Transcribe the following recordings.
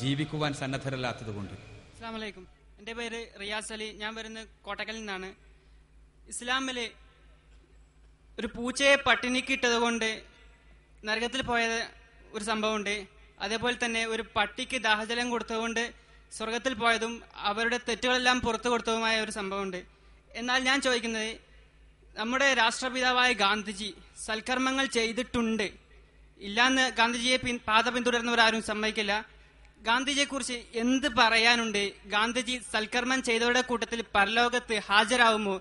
ജീവിക്കുവാൻ സന്നദ്ധരല്ലാത്തത് കൊണ്ട്. അസ്സലാമു അലൈക്കും. എൻ്റെ പേര് റിയാസ് അലി. ഞാൻ വരുന്നത് കോട്ടക്കലിൽ നിന്നാണ്. ഇസ്ലാമില് ഒരു പൂച്ചയെ പട്ടിണിക്കിട്ടത് കൊണ്ട് നരകത്തിൽ പോയ ഒരു സംഭവമുണ്ട്. അതേപോലെ തന്നെ ഒരു പട്ടിക്ക് ദാഹജലം കൊടുത്തതുകൊണ്ട് സ്വർഗത്തിൽ പോയതും അവരുടെ തെറ്റുകളെല്ലാം പുറത്തു കൊടുത്തതുമായ ഒരു സംഭവമുണ്ട്. എന്നാൽ ഞാൻ ചോദിക്കുന്നത്, നമ്മുടെ രാഷ്ട്രപിതാവായ ഗാന്ധിജി സൽക്കർമ്മങ്ങൾ ചെയ്തിട്ടുണ്ട്, ഇല്ലാന്ന് ഗാന്ധിജിയെ പാത പിന്തുടരുന്നവരാരും സമ്മതിക്കില്ല. ഗാന്ധിജിയെ കുറിച്ച് എന്ത് പറയാനുണ്ട്? ഗാന്ധിജി സൽക്കർമ്മം ചെയ്തവരുടെ കൂട്ടത്തിൽ പരലോകത്ത് ഹാജരാകുമോ?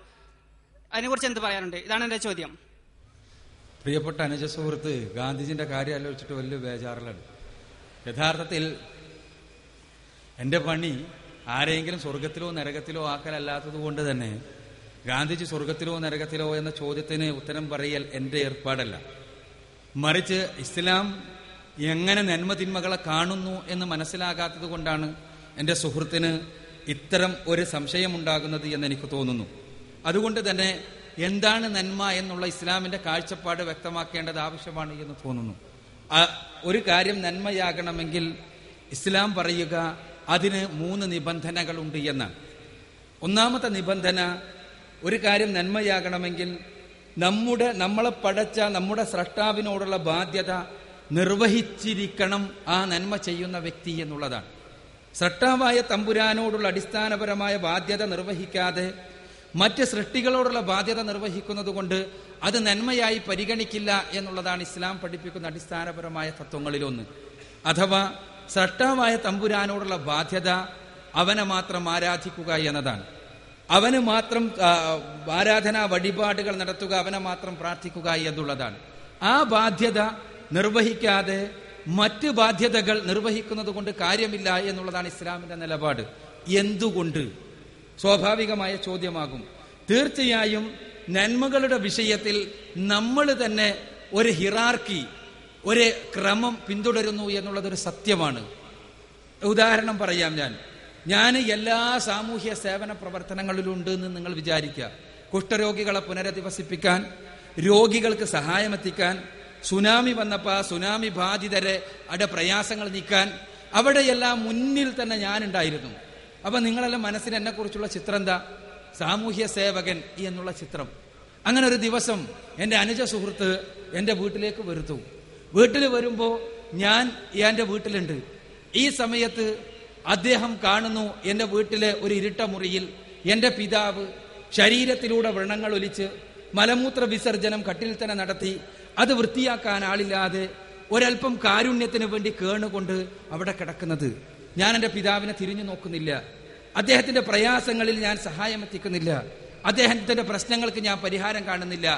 അതിനെക്കുറിച്ച് എന്ത് പറയാനുണ്ട്? ഇതാണ് എന്റെ ചോദ്യം. പ്രിയപ്പെട്ട അനുജ സുഹൃത്ത്, ഗാന്ധിജിന്റെ കാര്യം ആലോചിച്ചിട്ട് വലിയ ബേജാറിലാണ്. യഥാർത്ഥത്തിൽ എന്റെ പണി ആരെങ്കിലും സ്വർഗത്തിലോ നരകത്തിലോ ആക്കലല്ലാത്തത് കൊണ്ട് തന്നെ ഗാന്ധിജി സ്വർഗത്തിലോ നരകത്തിലോ എന്ന ചോദ്യത്തിന് ഉത്തരം പറയൽ എന്റെ ഏർപ്പാടല്ല. മറിച്ച് ഇസ്ലാം എങ്ങനെ നന്മതിന്മകളെ കാണുന്നു എന്ന് മനസ്സിലാകാത്തത് കൊണ്ടാണ് എൻ്റെ സുഹൃത്തിന് ഇത്തരം ഒരു സംശയമുണ്ടാകുന്നത് എന്ന് എനിക്ക് തോന്നുന്നു. അതുകൊണ്ട് തന്നെ എന്താണ് നന്മ എന്നുള്ള ഇസ്ലാമിന്റെ കാഴ്ചപ്പാട് വ്യക്തമാക്കേണ്ടത് ആവശ്യമാണ് എന്ന് തോന്നുന്നു. ഒരു കാര്യം നന്മയാകണമെങ്കിൽ ഇസ്ലാം പറയുക അതിന് 3 നിബന്ധനകളുണ്ട് എന്നാണ്. ഒന്നാമത്തെ നിബന്ധന, ഒരു കാര്യം നന്മയാകണമെങ്കിൽ നമ്മളെ പടച്ച നമ്മുടെ സ്രഷ്ടാവിനോടുള്ള ബാധ്യത നിർവഹിച്ചിരിക്കണം ആ നന്മ ചെയ്യുന്ന വ്യക്തി എന്നുള്ളതാണ്. സ്രഷ്ടാവായ തമ്പുരാനോടുള്ള അടിസ്ഥാനപരമായ ബാധ്യത നിർവഹിക്കാതെ മറ്റ് സൃഷ്ടികളോടുള്ള ബാധ്യത നിർവഹിക്കുന്നത് കൊണ്ട് അത് നന്മയായി പരിഗണിക്കില്ല എന്നുള്ളതാണ് ഇസ്ലാം പഠിപ്പിക്കുന്ന അടിസ്ഥാനപരമായ തത്വങ്ങളിലൊന്ന്. അഥവാ സ്രഷ്ടാവായ തമ്പുരാനോടുള്ള ബാധ്യത അവനെ മാത്രം ആരാധിക്കുക എന്നതാണ്. അവന് മാത്രം ആരാധനാ വഴിപാടുകൾ നടത്തുക, അവനെ മാത്രം പ്രാർത്ഥിക്കുക എന്നുള്ളതാണ്. ആ ബാധ്യത നിർവഹിക്കാതെ മറ്റ് ബാധ്യതകൾ നിർവഹിക്കുന്നത് കൊണ്ട് കാര്യമില്ല എന്നുള്ളതാണ് ഇസ്ലാമിന്റെ നിലപാട്. എന്തുകൊണ്ട്? സ്വാഭാവികമായ ചോദ്യമാകും. തീർച്ചയായും നന്മകളുടെ വിഷയത്തിൽ നമ്മൾ തന്നെ ഒരു ഹിറാർക്കി, ഒരു ക്രമം പിന്തുടരുന്നു എന്നുള്ളതൊരു സത്യമാണ്. ഉദാഹരണം പറയാം. ഞാൻ എല്ലാ സാമൂഹ്യ സേവന പ്രവർത്തനങ്ങളിലുണ്ട് എന്ന് നിങ്ങൾ വിചാരിക്കുക. കുഷ്ഠരോഗികളെ പുനരധിവസിപ്പിക്കാൻ, രോഗികൾക്ക് സഹായമെത്തിക്കാൻ, സുനാമി വന്നപ്പോൾ സുനാമി ബാധിതരെ അവിടെ പ്രയാസങ്ങൾ നീക്കാൻ, അവിടെയെല്ലാം മുന്നിൽ തന്നെ ഞാനുണ്ടായിരുന്നു. അപ്പൊ നിങ്ങളെല്ലാം മനസ്സിന് എന്നെ കുറിച്ചുള്ള ചിത്രം എന്താ? സാമൂഹ്യ സേവകൻ എന്നുള്ള ചിത്രം. അങ്ങനെ ഒരു ദിവസം എൻ്റെ അനുജ സുഹൃത്ത് എൻ്റെ വീട്ടിലേക്ക് വരുത്തു. വീട്ടിൽ വരുമ്പോ ഞാൻ എൻ്റെ വീട്ടിലുണ്ട്. ഈ സമയത്ത് അദ്ദേഹം കാണുന്നു എൻ്റെ വീട്ടിലെ ഒരു ഇരുട്ട മുറിയിൽ എൻ്റെ പിതാവ് ശരീരത്തിലൂടെ വ്രണങ്ങൾ ഒലിച്ച് മലമൂത്ര വിസർജനം കട്ടിൽ തന്നെ നടത്തി, അത് വൃത്തിയാക്കാൻ ആളില്ലാതെ ഒരൽപ്പം കാരുണ്യത്തിന് വേണ്ടി കേണുകൊണ്ട് അവിടെ കിടക്കുന്നത്. ഞാൻ എൻ്റെ പിതാവിനെ തിരിഞ്ഞു നോക്കുന്നില്ല. അദ്ദേഹത്തിന്റെ പ്രയാസങ്ങളിൽ ഞാൻ സഹായം എത്തിക്കുന്നില്ല. അദ്ദേഹത്തിന്റെ പ്രശ്നങ്ങൾക്ക് ഞാൻ പരിഹാരം കാണുന്നില്ല.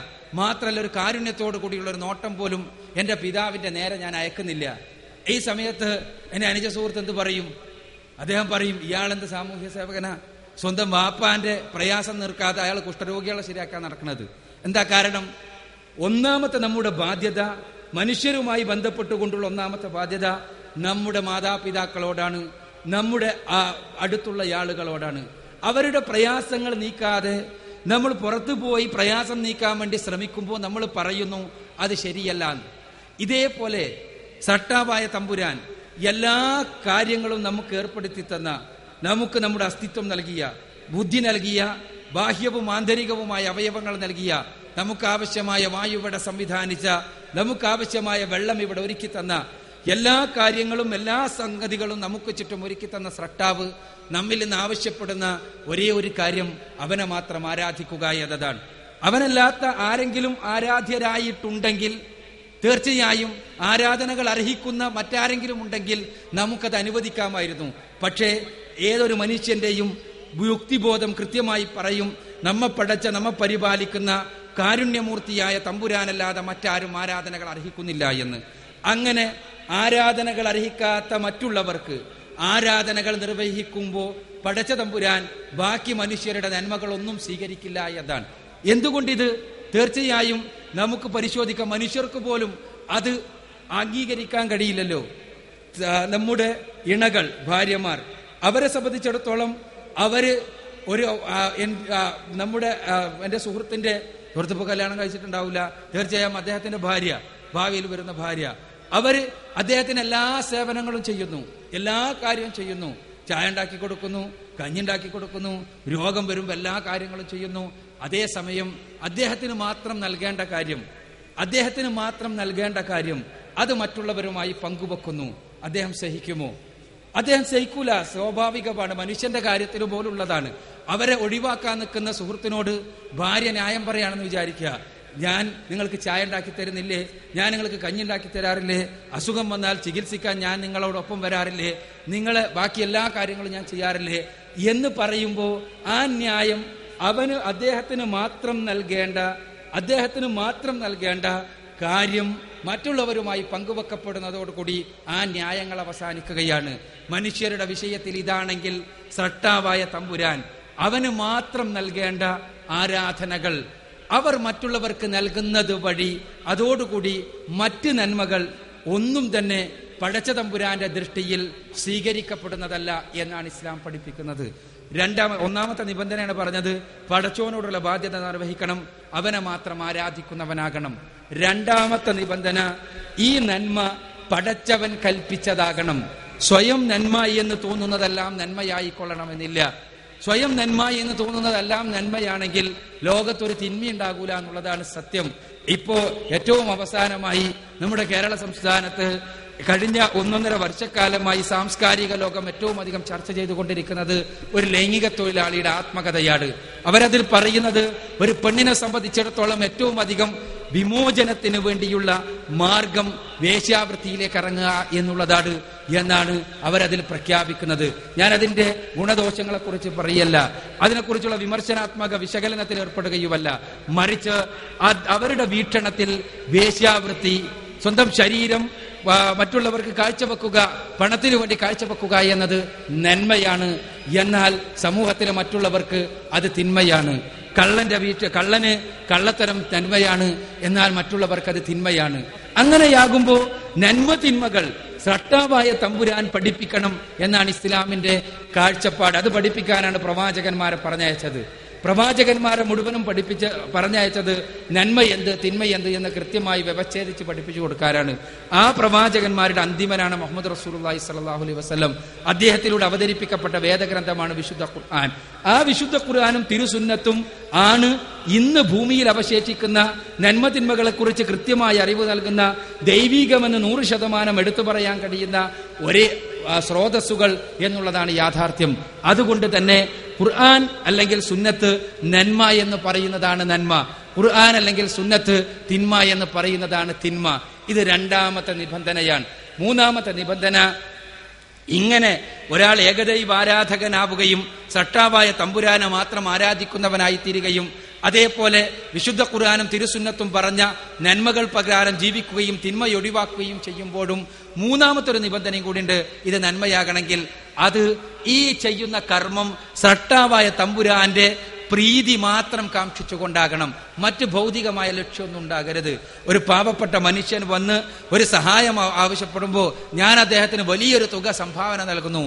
മാത്രമല്ല, ഒരു കാരുണ്യത്തോടു കൂടിയുള്ള ഒരു നോട്ടം പോലും എൻ്റെ പിതാവിന്റെ നേരെ ഞാൻ അയക്കുന്നില്ല. ഈ സമയത്ത് എന്നെ അനുജ സുഹൃത്ത് എന്ത് പറയും? അദ്ദേഹം പറയും, ഇയാളെന്ത് സാമൂഹ്യ സേവകനാ? സ്വന്തം വാപ്പാന്റെ പ്രയാസം നിർക്കാതെ അയാൾ കുഷ്ഠരോഗികളെ ശരിയാക്കാൻ നടക്കുന്നത്. എന്താ കാരണം? ഒന്നാമത്തെ നമ്മുടെ ബാധ്യത, മനുഷ്യരുമായി ബന്ധപ്പെട്ടുകൊണ്ടുള്ള ഒന്നാമത്തെ ബാധ്യത നമ്മുടെ മാതാപിതാക്കളോടാണ്, നമ്മുടെ അടുത്തുള്ള ആളുകളോടാണ്. അവരുടെ പ്രയാസങ്ങൾ നീക്കാതെ നമ്മൾ പുറത്തു പോയി പ്രയാസം നീക്കാൻ വേണ്ടി ശ്രമിക്കുമ്പോൾ നമ്മൾ പറയുന്നു അത് ശരിയല്ല. ഇതേപോലെ സട്ടാവായ തമ്പുരാൻ എല്ലാ കാര്യങ്ങളും നമുക്ക് ഏർപ്പെടുത്തി തന്ന, നമുക്ക് നമ്മുടെ അസ്തിത്വം നൽകിയ, ബുദ്ധി നൽകിയ, ബാഹ്യവും ആന്തരികവുമായ അവയവങ്ങൾ നൽകിയ, നമുക്ക് ആവശ്യമായ വായു ഇവിടെ സംവിധാനിച്ച, നമുക്ക് ആവശ്യമായ വെള്ളം ഇവിടെ ഒരുക്കി തന്ന, എല്ലാ കാര്യങ്ങളും എല്ലാ സംഗതികളും നമുക്ക് ചുറ്റും ഒരുക്കി തന്ന സ്രഷ്ടാവ് നമ്മിൽ നിന്ന് ആവശ്യപ്പെടുന്ന ഒരേ ഒരു കാര്യം അവനെ മാത്രം ആരാധിക്കുക എന്നതാണ്. അവനല്ലാത്ത ആരെങ്കിലും ആരാധ്യരായിട്ടുണ്ടെങ്കിൽ, തീർച്ചയായും ആരാധനകൾ അർഹിക്കുന്ന മറ്റാരെങ്കിലും ഉണ്ടെങ്കിൽ നമുക്കത് അനുവദിക്കാമായിരുന്നു. പക്ഷേ ഏതൊരു മനുഷ്യന്റെയും യുക്തിബോധം കൃത്യമായി പറയും, നമ്മെ പടച്ച, നമ്മെ പരിപാലിക്കുന്ന കാരുണ്യമൂർത്തിയായ തമ്പുരാനല്ലാതെ മറ്റാരും ആരാധനകൾ അർഹിക്കുന്നില്ല എന്ന്. അങ്ങനെ ആരാധനകൾ അർഹിക്കാത്ത മറ്റുള്ളവർക്ക് ആരാധനകൾ നിർവഹിക്കുമ്പോൾ പടച്ച തമ്പുരാൻ ബാക്കി മനുഷ്യരുടെ നന്മകളൊന്നും സ്വീകരിക്കില്ല എന്നതാണ്. എന്തുകൊണ്ടിത്? തീർച്ചയായും നമുക്ക് പരിശോധിക്കാം. മനുഷ്യർക്ക് പോലും അത് അംഗീകരിക്കാൻ കഴിയില്ലല്ലോ. നമ്മുടെ ഇണകൾ, ഭാര്യമാർ, അവരെ സംബന്ധിച്ചിടത്തോളം അവര് ഒരു എൻ്റെ സുഹൃത്തിന്റെ സുഹൃത്തിപ്പോ കല്യാണം കഴിച്ചിട്ടുണ്ടാവില്ല. തീർച്ചയായും അദ്ദേഹത്തിന്റെ ഭാര്യ, ഭാവിയിൽ വരുന്ന ഭാര്യ, അവര് അദ്ദേഹത്തിന് എല്ലാ സേവനങ്ങളും ചെയ്യുന്നു, എല്ലാ കാര്യവും ചെയ്യുന്നു. ചായ ഉണ്ടാക്കി കൊടുക്കുന്നു, കഞ്ഞിണ്ടാക്കി കൊടുക്കുന്നു, രോഗം വരുമ്പോൾ എല്ലാ കാര്യങ്ങളും ചെയ്യുന്നു. അതേസമയം അദ്ദേഹത്തിന് മാത്രം നൽകേണ്ട കാര്യം അത് മറ്റുള്ളവരുമായി പങ്കുവെക്കുന്നു. അദ്ദേഹം സഹിക്കുമോ? അദ്ദേഹം സഹിക്കൂല. സ്വാഭാവികമാണ്, മനുഷ്യന്റെ കാര്യത്തിൽ പോലുള്ളതാണ്. അവരെ ഒഴിവാക്കാൻ നിൽക്കുന്ന സുഹൃത്തിനോട് ഭാര്യ ന്യായം പറയാണെന്ന് വിചാരിക്കുക. ഞാൻ നിങ്ങൾക്ക് ചായ ഉണ്ടാക്കി തരുന്നില്ലേ, ഞാൻ നിങ്ങൾക്ക് കഞ്ഞിണ്ടാക്കി തരാറില്ലേ, അസുഖം വന്നാൽ ചികിത്സിക്കാൻ ഞാൻ നിങ്ങളോടൊപ്പം വരാറില്ലേ, നിങ്ങളെ ബാക്കി എല്ലാ കാര്യങ്ങളും ഞാൻ ചെയ്യാറില്ലേ എന്ന് പറയുമ്പോൾ ആ ന്യായം അദ്ദേഹത്തിന് മാത്രം നൽകേണ്ട കാര്യം മറ്റുള്ളവരുമായി പങ്കുവെക്കപ്പെടുന്നതോടുകൂടി ആ ന്യായങ്ങൾ അവസാനിക്കുകയാണ്. മനുഷ്യരുടെ വിഷയത്തിൽ ഇതാണെങ്കിൽ സ്രഷ്ടാവായ തമ്പുരാൻ അവന് മാത്രം നൽകേണ്ട ആരാധനകൾ അവർ മറ്റുള്ളവർക്ക് നൽകുന്നത് വഴി അതോടുകൂടി മറ്റ് നന്മകൾ ഒന്നും തന്നെ പടച്ച തമ്പുരാന്റെ ദൃഷ്ടിയിൽ സ്വീകരിക്കപ്പെടുന്നതല്ല എന്നാണ് ഇസ്ലാം പഠിപ്പിക്കുന്നത്. ഒന്നാമത്തെ നിബന്ധനയാണ് പറഞ്ഞത്, പടച്ചോനോടുള്ള ബാധ്യത നിർവഹിക്കണം, അവനെ മാത്രം ആരാധിക്കുന്നവനാകണം. രണ്ടാമത്തെ നിബന്ധന, ഈ നന്മ പടച്ചവൻ കൽപ്പിച്ചതാകണം. സ്വയം നന്മ എന്ന് തോന്നുന്നതെല്ലാം നന്മയായിക്കൊള്ളണമെന്നില്ല. സ്വയം നന്മ എന്ന് തോന്നുന്നതെല്ലാം നന്മയാണെങ്കിൽ ലോകത്തൊരു തിന്മയുണ്ടാകൂല എന്നുള്ളതാണ് സത്യം. ഇപ്പോ ഏറ്റവും അവസാനമായി നമ്മുടെ കേരള സംസ്ഥാനത്ത് കഴിഞ്ഞ 1.5 വർഷക്കാലമായി സാംസ്കാരിക ലോകം ഏറ്റവും അധികം ചർച്ച ചെയ്തുകൊണ്ടിരിക്കുന്നത് ഒരു ലൈംഗിക തൊഴിലാളിയുടെ ആത്മകഥയാണ്. അവരതിൽ പറയുന്നത് ഒരു പെണ്ണിനെ സംബന്ധിച്ചിടത്തോളം ഏറ്റവും അധികം വിമോചനത്തിന് വേണ്ടിയുള്ള മാർഗം വേശ്യാവൃത്തിയിലേക്ക് ഇറങ്ങുക എന്നുള്ളതാണ് എന്നാണ് അവരതിൽ പ്രഖ്യാപിക്കുന്നത്. ഞാൻ അതിന്റെ ഗുണദോഷങ്ങളെ കുറിച്ച് പറയല്ല, അതിനെക്കുറിച്ചുള്ള വിമർശനാത്മക വിശകലനത്തിൽ ഏർപ്പെടുകയുമല്ല. മറിച്ച് അവരുടെ വീക്ഷണത്തിൽ വേശ്യാവൃത്തി, സ്വന്തം ശരീരം മറ്റുള്ളവർക്ക് കാഴ്ചവെക്കുക, പണത്തിനു വേണ്ടി കാഴ്ചവെക്കുക എന്നത് നന്മയാണ്. എന്നാൽ സമൂഹത്തിലെ മറ്റുള്ളവർക്ക് അത് തിന്മയാണ്. കള്ളന് കള്ളത്തരം നന്മയാണ്, എന്നാൽ മറ്റുള്ളവർക്ക് അത് തിന്മയാണ്. അങ്ങനെയാകുമ്പോ നന്മ തിന്മകൾ സ്രഷ്ടാവായ തമ്പുരാൻ പഠിപ്പിക്കണം എന്നാണ് ഇസ്ലാമിന്റെ കാഴ്ചപ്പാട്. അത് പഠിപ്പിക്കാനാണ് പ്രവാചകന്മാരെ പറഞ്ഞയച്ചത്. പ്രവാചകന്മാരെ മുഴുവനും പറഞ്ഞയച്ചത് നന്മ എന്ത് തിന്മ എന്ത് എന്ന് കൃത്യമായി വ്യവച്ഛേദിച്ച് പഠിപ്പിച്ചു കൊടുക്കാനാണ്. ആ പ്രവാചകന്മാരുടെ അന്തിമനാണ് മുഹമ്മദ് റസൂലുള്ളാഹി സ്വല്ലല്ലാഹു അലൈഹി വസല്ലം. അദ്ദേഹത്തിലൂടെ അവതരിപ്പിക്കപ്പെട്ട വേദഗ്രന്ഥമാണ് വിശുദ്ധ ഖുർആൻ. ആ വിശുദ്ധ ഖുർആനും തിരുസുന്നത്തും ആണ് ഇന്ന് ഭൂമിയിൽ അവശേഷിക്കുന്ന നന്മ തിന്മകളെ കുറിച്ച് കൃത്യമായി അറിവ് നൽകുന്ന, ദൈവികമെന്ന് 100% എടുത്തു പറയാൻ കഴിയുന്ന ഒരേ സ്രോതസ്സുകൾ എന്നുള്ളതാണ് യാഥാർത്ഥ്യം. അതുകൊണ്ട് തന്നെ ഖുർആൻ അല്ലെങ്കിൽ സുന്നത്ത് നന്മ എന്ന് പറയുന്നതാണ് നന്മ, ഖുർആൻ അല്ലെങ്കിൽ സുന്നത്ത് തിന്മ എന്ന് പറയുന്നതാണ് തിന്മ. ഇത് രണ്ടാമത്തെ നിബന്ധനയാണ്. മൂന്നാമത്തെ നിബന്ധന, ഇങ്ങനെ ഒരാൾ ഏകദൈവ ആരാധകനാവുകയും സ്രഷ്ടാവായ തമ്പുരാനെ മാത്രം ആരാധിക്കുന്നവനായി തീരുകയും അതേപോലെ വിശുദ്ധ ഖുർആനും തിരുസുന്നത്തും പറഞ്ഞ നന്മകൾ പ്രകാരം ജീവിക്കുകയും തിന്മയൊഴിവാക്കുകയും ചെയ്യുമ്പോഴും മൂന്നാമത്തെ ഒരു നിബന്ധനയും കൂടിയുണ്ട്. ഇത് നന്മയാകണമെങ്കിൽ അത് ഈ ചെയ്യുന്ന കർമ്മം സ്രഷ്ടാവായ തമ്പുരാന്റെ പ്രീതി മാത്രം കാക്ഷിച്ചുകൊണ്ടാകണം, മറ്റ് ഭൗതികമായ ലക്ഷ്യമൊന്നും ഉണ്ടാകരുത്. ഒരു പാവപ്പെട്ട മനുഷ്യൻ വന്ന് ഒരു സഹായം ആവശ്യപ്പെടുമ്പോൾ ഞാൻ അദ്ദേഹത്തിന് വലിയൊരു തുക സംഭാവന നൽകുന്നു.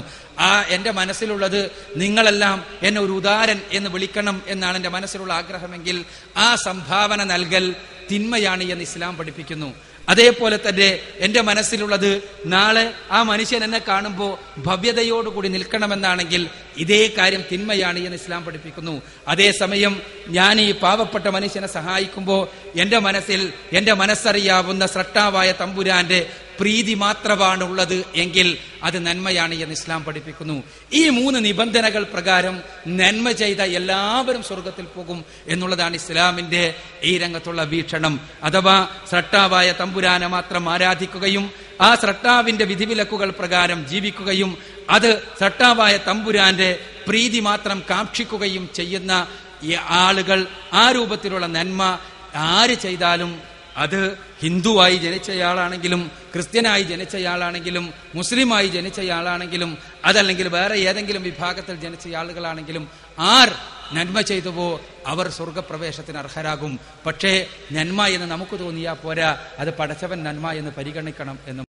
എന്റെ മനസ്സിലുള്ളത് നിങ്ങളെല്ലാം എന്നെ ഒരു ഉദാരൻ എന്ന് വിളിക്കണം എന്നാണ് എന്റെ മനസ്സിലുള്ള ആഗ്രഹമെങ്കിൽ ആ സംഭാവന നൽകൽ തിന്മയാണ് എന്ന് ഇസ്ലാം പഠിപ്പിക്കുന്നു. അതേപോലെ തന്നെ എന്റെ മനസ്സിലുള്ളത് നാളെ ആ മനുഷ്യൻ എന്നെ കാണുമ്പോൾ ഭവ്യതയോടുകൂടി നിൽക്കണമെന്നാണെങ്കിൽ ഇതേ കാര്യം തിന്മയാണ് എന്ന് ഇസ്ലാം പഠിപ്പിക്കുന്നു. അതേസമയം ഞാൻ ഈ പാവപ്പെട്ട മനുഷ്യനെ സഹായിക്കുമ്പോൾ എന്റെ മനസ്സറിയാവുന്ന സ്രഷ്ടാവായ തമ്പുരാന്റെ പ്രീതി മാത്രമാണ് ഉള്ളത് എങ്കിൽ അത് നന്മയാണ് എന്ന് ഇസ്ലാം പഠിപ്പിക്കുന്നു. ഈ 3 നിബന്ധനകൾ പ്രകാരം നന്മ ചെയ്ത എല്ലാവരും സ്വർഗത്തിൽ പോകും എന്നുള്ളതാണ് ഇസ്ലാമിന്റെ ഈ രംഗത്തുള്ള വീക്ഷണം. അഥവാ സ്രഷ്ടാവായ തമ്പുരാനെ മാത്രം ആരാധിക്കുകയും ആ സ്രഷ്ടാവിന്റെ വിധിവിലക്കുകൾ പ്രകാരം ജീവിക്കുകയും അത് സ്രഷ്ടാവായ തമ്പുരാന്റെ പ്രീതി മാത്രം കാക്ഷിക്കുകയും ചെയ്യുന്ന ആളുകൾ, ആ രൂപത്തിലുള്ള നന്മ ആര് ചെയ്താലും, അത് ഹിന്ദുവായി ജനിച്ചയാളാണെങ്കിലും ക്രിസ്ത്യനായി ജനിച്ചയാളാണെങ്കിലും മുസ്ലിമായി ജനിച്ചയാളാണെങ്കിലും അതല്ലെങ്കിൽ വേറെ ഏതെങ്കിലും വിഭാഗത്തിൽ ജനിച്ച ആളുകളാണെങ്കിലും ആർ നന്മ ചെയ്തുവോ അവർ സ്വർഗപ്രവേശത്തിന് അർഹരാകും. പക്ഷേ നന്മ എന്ന് നമുക്ക് തോന്നിയാൽ പോരാ, അത് പടച്ചവൻ നന്മ എന്ന് പരിഗണിക്കണം എന്ന്